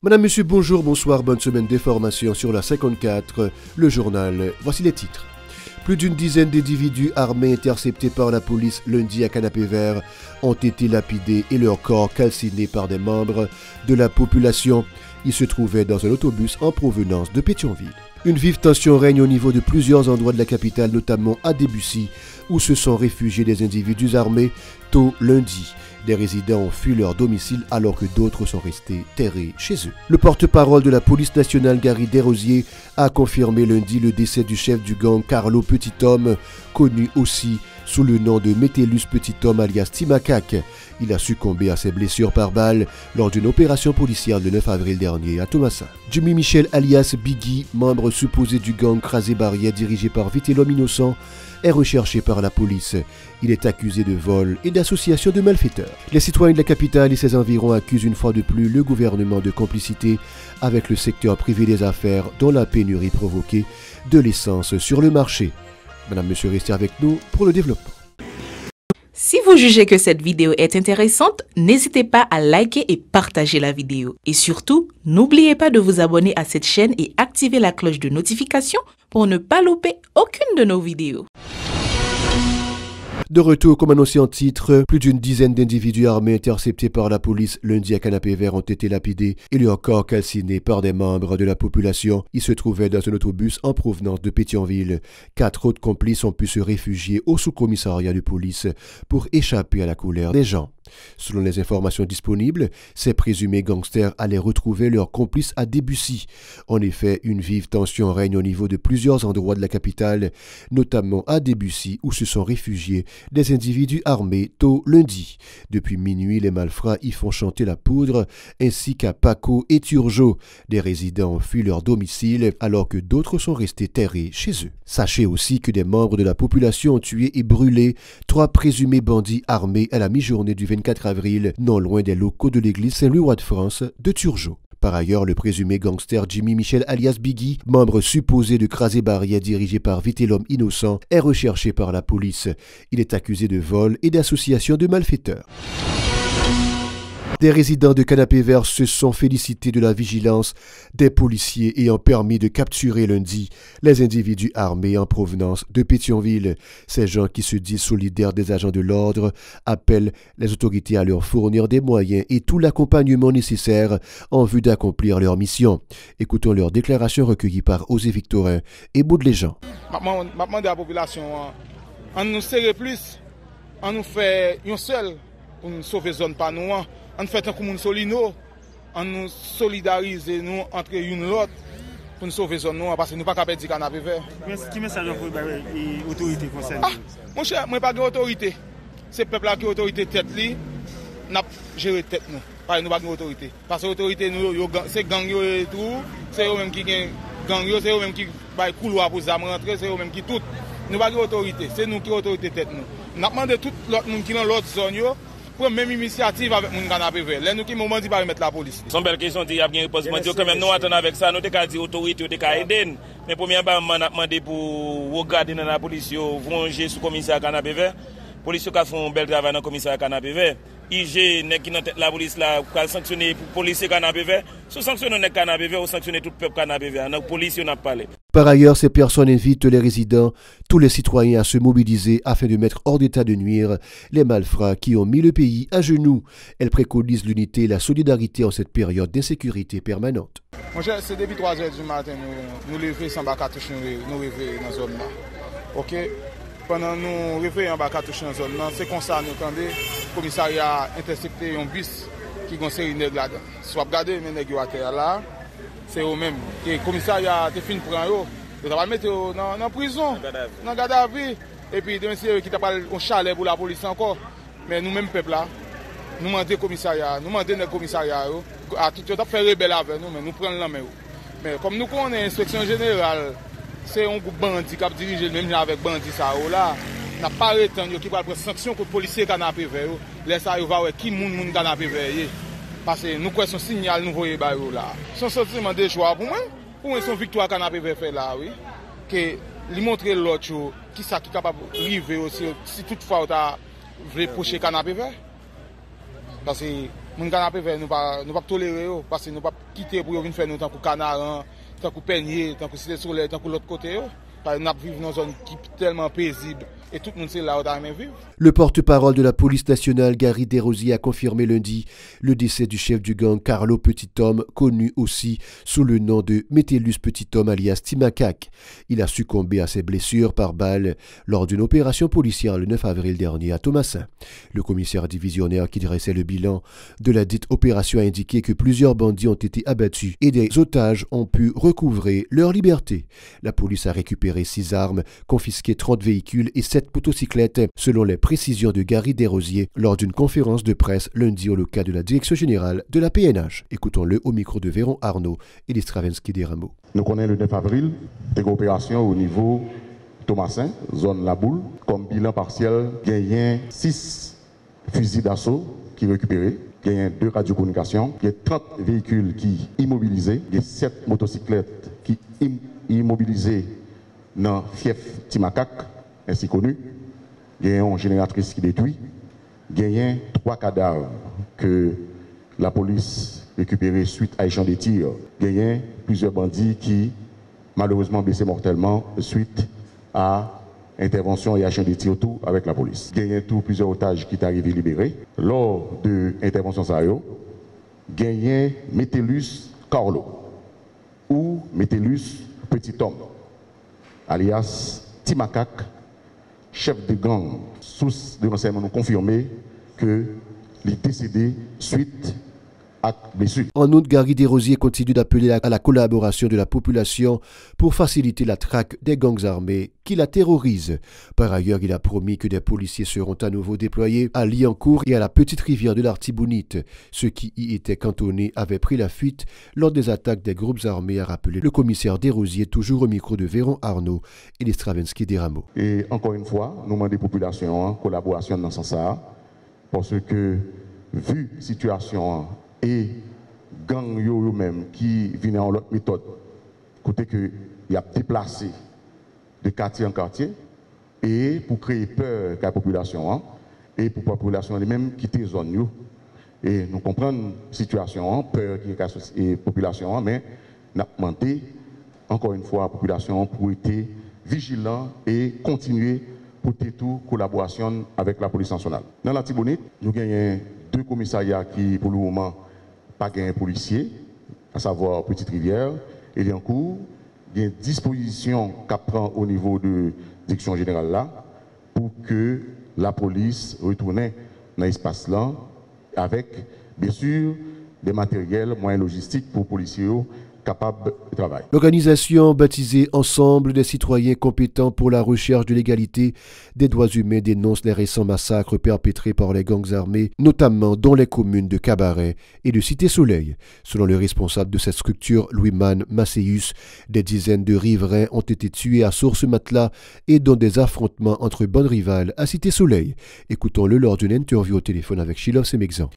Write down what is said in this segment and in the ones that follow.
Madame, Monsieur, bonjour, bonsoir, bonne semaine d'information sur la 54, le journal. Voici les titres. Plus d'une dizaine d'individus armés interceptés par la police lundi à Canapé-Vert ont été lapidés et leurs corps calcinés par des membres de la population. Ils se trouvaient dans un autobus en provenance de Pétionville. Une vive tension règne au niveau de plusieurs endroits de la capitale, notamment à Debussy, où se sont réfugiés des individus armés tôt lundi. Des résidents ont fui leur domicile alors que d'autres sont restés terrés chez eux. Le porte-parole de la police nationale, Gary Desrosiers, a confirmé lundi le décès du chef du gang Carlo Petithomme, connu aussi sous le nom de Metellus Petithomme alias Timacac. Il a succombé à ses blessures par balle lors d'une opération policière le 9 avril dernier à Thomassin. Jimmy Michel alias Biggie, membre supposé du gang Crasé Barrière dirigé par Vitellum Innocent, est recherché par la police. Il est accusé de vol et d'association de malfaiteurs. Les citoyens de la capitale et ses environs accusent une fois de plus le gouvernement de complicité avec le secteur privé des affaires dont la pénurie provoquée de l'essence sur le marché. Madame, Monsieur, restez avec nous pour le développement. Si vous jugez que cette vidéo est intéressante, n'hésitez pas à liker et partager la vidéo. Et surtout, n'oubliez pas de vous abonner à cette chaîne et activer la cloche de notification pour ne pas louper aucune de nos vidéos. De retour, comme annoncé en titre, plus d'une dizaine d'individus armés interceptés par la police lundi à Canapé-Vert ont été lapidés et leurs corps calcinés par des membres de la population. Ils se trouvaient dans un autobus en provenance de Pétionville. 4 autres complices ont pu se réfugier au sous-commissariat de police pour échapper à la colère des gens. Selon les informations disponibles, ces présumés gangsters allaient retrouver leurs complices à Debussy. En effet, une vive tension règne au niveau de plusieurs endroits de la capitale, notamment à Debussy où se sont réfugiés des individus armés tôt lundi. Depuis minuit, les malfrats y font chanter la poudre, ainsi qu'à Paco et Turgeau. Des résidents ont fui leur domicile alors que d'autres sont restés terrés chez eux. Sachez aussi que des membres de la population ont tué et brûlé 3 présumés bandits armés à la mi-journée du 24 avril, non loin des locaux de l'église Saint-Louis-Roi de France de Turgeau. Par ailleurs, le présumé gangster Jimmy Michel alias Biggie, membre supposé de Crasé Barrière dirigé par Vitellum Innocent, est recherché par la police. Il est accusé de vol et d'association de malfaiteurs. Des résidents de Canapé-Vert se sont félicités de la vigilance des policiers ayant permis de capturer lundi les individus armés en provenance de Pétionville. Ces gens qui se disent solidaires des agents de l'ordre appellent les autorités à leur fournir des moyens et tout l'accompagnement nécessaire en vue d'accomplir leur mission. Écoutons leurs déclarations recueillies par Osée Victorin et Baudelaire. Je demande à la population de nous serrer plus, de nous faire un seul pour nous sauver la zone par nous. On fait un commun solino, on nous solidarise nous entre une et l'autre pour nous sauver zone nous parce que nous pas capable de Canapé Vert. Quel message pour les autorités concernées? Mon cher, moi pas d'autorité. C'est le peuple qui a autorité tête li, n'a gérer tête nous. Parce que nous pas d'autorité. Parce que l'autorité nous c'est gang et tout, c'est eux même qui gang c'est eux même qui bail couloir pour zam rentrer, c'est eux même qui tout. Nous pas d'autorité, c'est nous qui autorité tête nous. N'a demandé tout l'autre monde qui dans l'autre zone yo pour même initiative avec mon Canapé Vert. Là nous qui moment dit pas remettre la police. Son belle question dit y a bien réponse quand même nous attendons avec ça nous te dit autorité te ka aider mais premièrement on a demandé pour regarder dans la police venger sous commissaire Canapé Vert. Police qui font un bel travail dans commissaire Canapé Vert. IG nek qui dans tête la police là pour sanctionner pour policier Canapé Vert. Sous sanctionner nek Canapé Vert ou sanctionner tout peuple Canapé Vert. Dans police on a parlé. Par ailleurs, ces personnes invitent les résidents, tous les citoyens à se mobiliser afin de mettre hors d'état de nuire les malfrats qui ont mis le pays à genoux. Elles préconisent l'unité et la solidarité en cette période d'insécurité permanente. Mon cher, c'est depuis 3 h du matin nous lever sans cartouche nous lever dans la zone là. OK? Pendant nous lever en cartouche dans la zone là, c'est comme ça nous attendons le commissariat intercepté un bus qui a une série de nègres là-dedans. Soit regarder mes nègres à terre là. C'est eux-mêmes. Le commissariat a fini de prendre eux. Ils vont mettre dans la prison, dans garde à vue. Et puis, c'est eux qui t'a parlé un chalet pour la police encore. Mais nous-mêmes, peuple là, nous demandons au commissariat, nous demandons au commissariat, à tout le temps faire rebelle avec nous, mais nous prenons la main. Mais comme nous connaissons l'inspection générale, c'est un groupe bandit qui a dirigé même avec bandit ça là. N'a pas retenu qui va prendre sanction contre les policiers Canapé Vert. Laisse ça va voir qui moun Canapé Vert. Parce que nous croyons son signal nous voyons là. Son sentiment de joie pour moi son victoire Canapé Vert fait là oui. Que lui montrer l'autre qui ça qui capable arriver aussi si toutefois tu as voulu pousser Canapé Vert. Parce que Moun canapé vert nous pas tolérer parce que nous pas quitter pour venir faire nous tant que canaran, tant que peigné, tant que cité soleil, tant que l'autre côté. Parce que nous vivons dans une zone qui est tellement paisible et tout le monde sait là où on aime vivre. Le porte-parole de la police nationale, Gary Desrosiers, a confirmé lundi le décès du chef du gang Carlo Petithomme, connu aussi sous le nom de Metellus Petithomme alias Timakak. Il a succombé à ses blessures par balle lors d'une opération policière le 9 avril dernier à Thomassin. Le commissaire divisionnaire qui dressait le bilan de la dite opération a indiqué que plusieurs bandits ont été abattus et des otages ont pu recouvrer leur liberté. La police a récupéré 6 armes, confisqué 30 véhicules et 7 motocyclettes, selon les précisions de Gary Desrosiers lors d'une conférence de presse lundi au local de la Direction générale de la PNH. Écoutons-le au micro de Véron Arnaud et de Stravinsky Deramo. Nous connaissons le 9 avril des opérations au niveau Thomassin, zone La Boule. Comme bilan partiel, il y a 6 fusils d'assaut qui récupérés. Il y a 2 radiocommunications, il y a 30 véhicules qui immobilisés, il y a 7 motocyclettes qui immobilisées dans fief Timakak, ainsi connu. Il y a une génératrice qui détruit. Il y a 3 cadavres que la police récupérés suite à échange de tirs. Il y a plusieurs bandits qui malheureusement blessés mortellement suite à intervention et échange de tirs tout avec la police. Il y a plusieurs otages qui sont arrivés libérés. Lors de l'intervention sérieuse, il y a Metellus Carlo ou Metellus Petithomme, alias Timakak, chef de gang. Source de renseignement nous confirmé que il est décédé suite à blessure. En outre, Gary Desrosiers continue d'appeler à la collaboration de la population pour faciliter la traque des gangs armés qui la terrorisent. Par ailleurs, il a promis que des policiers seront à nouveau déployés à Liancourt et à la petite rivière de l'Artibonite. Ceux qui y étaient cantonnés avaient pris la fuite lors des attaques des groupes armés, a rappelé le commissaire Desrosiers, toujours au micro de Véron Arnaud et de Stravinsky Deramo. Et encore une fois, nous demandons des populations en collaboration dans ce sens, parce que, vu la situation et gang eux-mêmes qui viennent en l'autre méthode, côté que y a déplacé de quartier en quartier, et pour créer peur à la population, et pour la population elle-même quitter la zone. Et nous comprenons la situation, peur qui est la population, mais nous avons demandé encore une fois à la population pour être vigilant et continuer pour toute collaboration avec la police nationale. Dans la Tibonite, nous avons 2 commissariats qui, pour le moment, pas de policiers, à savoir Petite Rivière et Liancourt. Il y a une disposition qu'à prend au niveau de la direction générale là pour que la police retourne dans l'espace là avec, bien sûr, des matériels, moyens logistiques pour les policiers capables de travail. L'organisation baptisée Ensemble des citoyens compétents pour la recherche de l'égalité des droits humains dénonce les récents massacres perpétrés par les gangs armés, notamment dans les communes de Cabaret et de Cité-Soleil. Selon le responsable de cette structure, Louis-Man Masséus, des dizaines de riverains ont été tués à Source-Matelas et dans des affrontements entre bandes rivales à Cité-Soleil. Écoutons-le lors d'une interview au téléphone avec Chilov Semexan.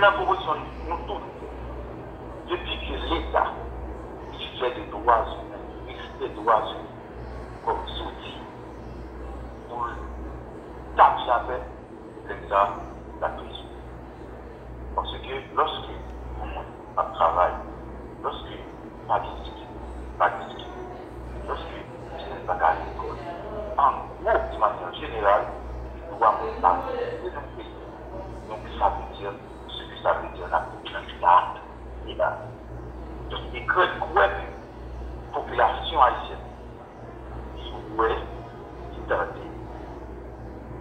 La proposition, nous tous, depuis que l'État fait des droits humains, des droits humains comme outil, pour taper avec l'État la prison. Parce que lorsque on travaille, lorsque pas discute, lorsque ce n'est pas qu'à l'école, en gros, de manière générale, il doit parler de notre pays. Donc ça veut dire ça veut dire la population et là. Donc, il y a une population haïtienne qui est tentée.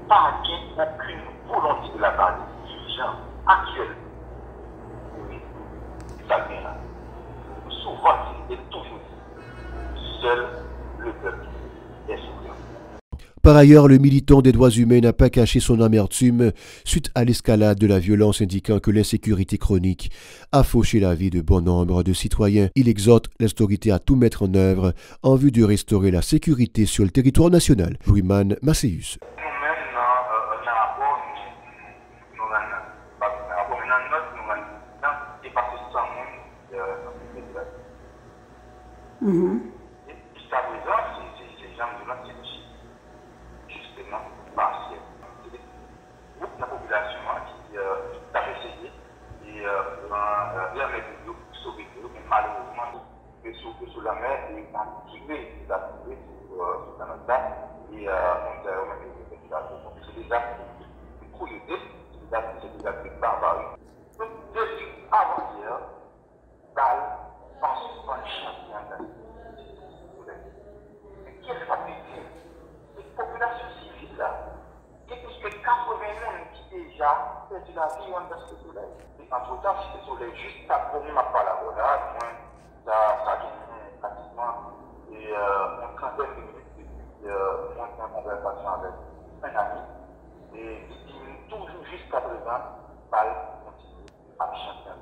Pas aucune volonté de la part des dirigeants actuels. Oui, ça vient là. Souvent, c'est toujours seul le peuple est souverain. Par ailleurs, le militant des droits humains n'a pas caché son amertume suite à l'escalade de la violence, indiquant que l'insécurité chronique a fauché la vie de bon nombre de citoyens. Il exhorte les autorités à tout mettre en œuvre en vue de restaurer la sécurité sur le territoire national. Louis-Man Masséus. et on a même des populations. Donc c'est des actes de cruauté, c'est des actes de barbarie. Donc depuis avant-hier, balle passe par le champion de la. Mais qu'est-ce que ça veut dire? Cette population civile là, c'est plus que 80 personnes qui déjà perdu la vie dans ce soleil. Et entre temps, si le soleil juste après nous n'a pas la volage, ça vient pratiquement et on trentaine de minutes depuis on a une conversation avec un ami et il dit toujours jusqu'à présent, balle continue à chanter.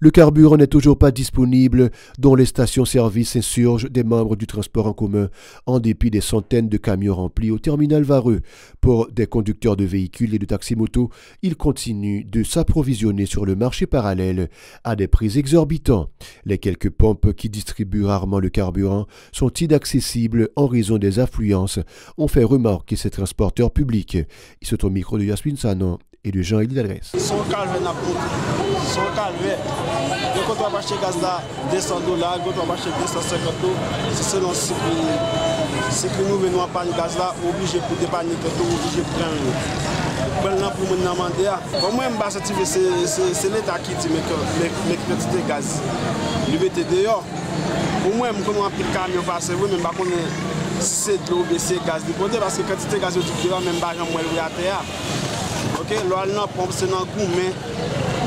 Le carburant n'est toujours pas disponible dans les stations-service insurgent des membres du transport en commun, en dépit des centaines de camions remplis au terminal Vareux. Pour des conducteurs de véhicules et de taxis-motos, ils continuent de s'approvisionner sur le marché parallèle à des prix exorbitants. Les quelques pompes qui distribuent rarement le carburant sont inaccessibles en raison des affluences, ont fait remarquer ces transporteurs publics. Ils sont au micro de Yasmine Sanon et de Jean-Élie Ladresse. Son calvaire n'a pas. Son calvaire. Donc quand on va acheter gaz là, $200, quand on va acheter 250 $, c'est selon ce que nous venons à prendre gaz là, obligé pour dépanner tout, obligé pour prendre. Maintenant pour me demander, moi c'est l'État qui dit mes quantités de gaz. Le mettez dehors. Pour moi, je connais un peu de camion passer, mais je ne sais pas si c'est de l'eau ou c'est gaz. Parce que quantité de gaz est dehors, même pas moi à terre. Ok, l'eau n'a pompe, c'est dans le goût, mais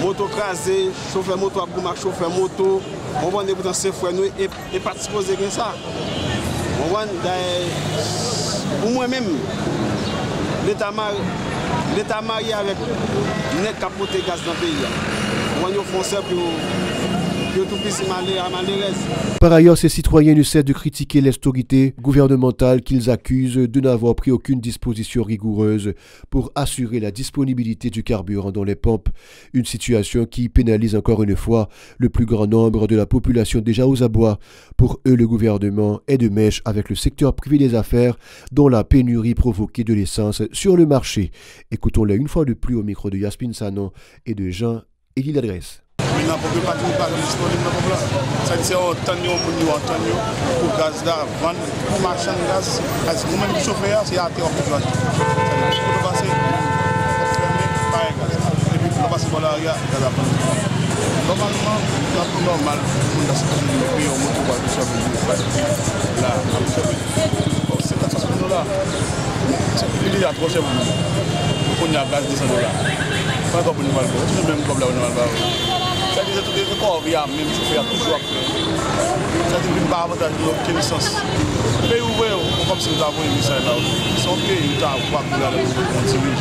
moto crasé, chauffeur moto à goût, chauffeur moto, on va des boutons c'est frère nous et pas disposer comme ça. On va pour moi-même, l'État marié avec net capoté gaz dans le pays. On va nous foncer pour tout puisse malheureuse. Par ailleurs, ces citoyens ne cessent de critiquer les autorités gouvernementales qu'ils accusent de n'avoir pris aucune disposition rigoureuse pour assurer la disponibilité du carburant dans les pompes, une situation qui pénalise encore une fois le plus grand nombre de la population déjà aux abois. Pour eux, le gouvernement est de mèche avec le secteur privé des affaires dont la pénurie provoquée de l'essence sur le marché. Écoutons-les une fois de plus au micro de Yasmine Sanon et de Jean-Élie Ladresse. Maintenant, pour que le patron pas disponible dans le plan, ça dit c'est autant pour gaz là, vendre pour marchand de gaz. Parce que nous-mêmes, les chauffeurs, c'est à terre pour gaz. C'est-à-dire que pour passer, pas un gaz. Et puis pour passer pour l'arrière, gaz à prendre. Normalement, c'est plus normal pour la situation de pays au moto pour aller sur le là, c'est $400 là. Il y a trop cher pour nous. On y a gaz $200. Pas comme nous mal, tout même comme là on mal. Ça dit tout les corps via même chauffeur toujours après. Ça dit une barre avantage de quelle licence. Pays ouvert comme si nous avons une message là. Son pays là pas pour la continuer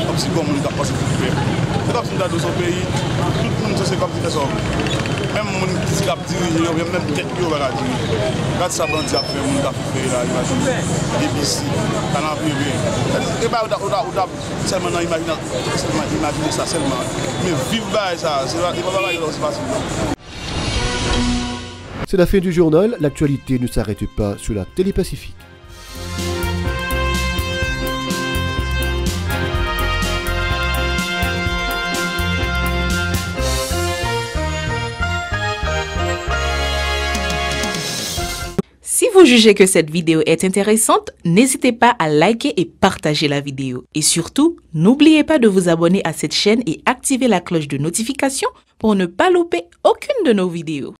comme si comme on t'a passé tout faire. C'est comme si dans d'autres pays tout le monde c'est comme si ça. Même mon qui cap diriger même tête yo va diriger. Quand ça bandit a fait mon t'a fait là imagine BBC canal privé. Et pas seulement imaginer ça seulement mais vivre ça c'est pas facile. C'est la fin du journal. L'actualité ne s'arrête pas sur la Télé Pacifique. Si vous jugez que cette vidéo est intéressante, n'hésitez pas à liker et partager la vidéo. Et surtout, n'oubliez pas de vous abonner à cette chaîne et activer la cloche de notification pour ne pas louper aucune de nos vidéos.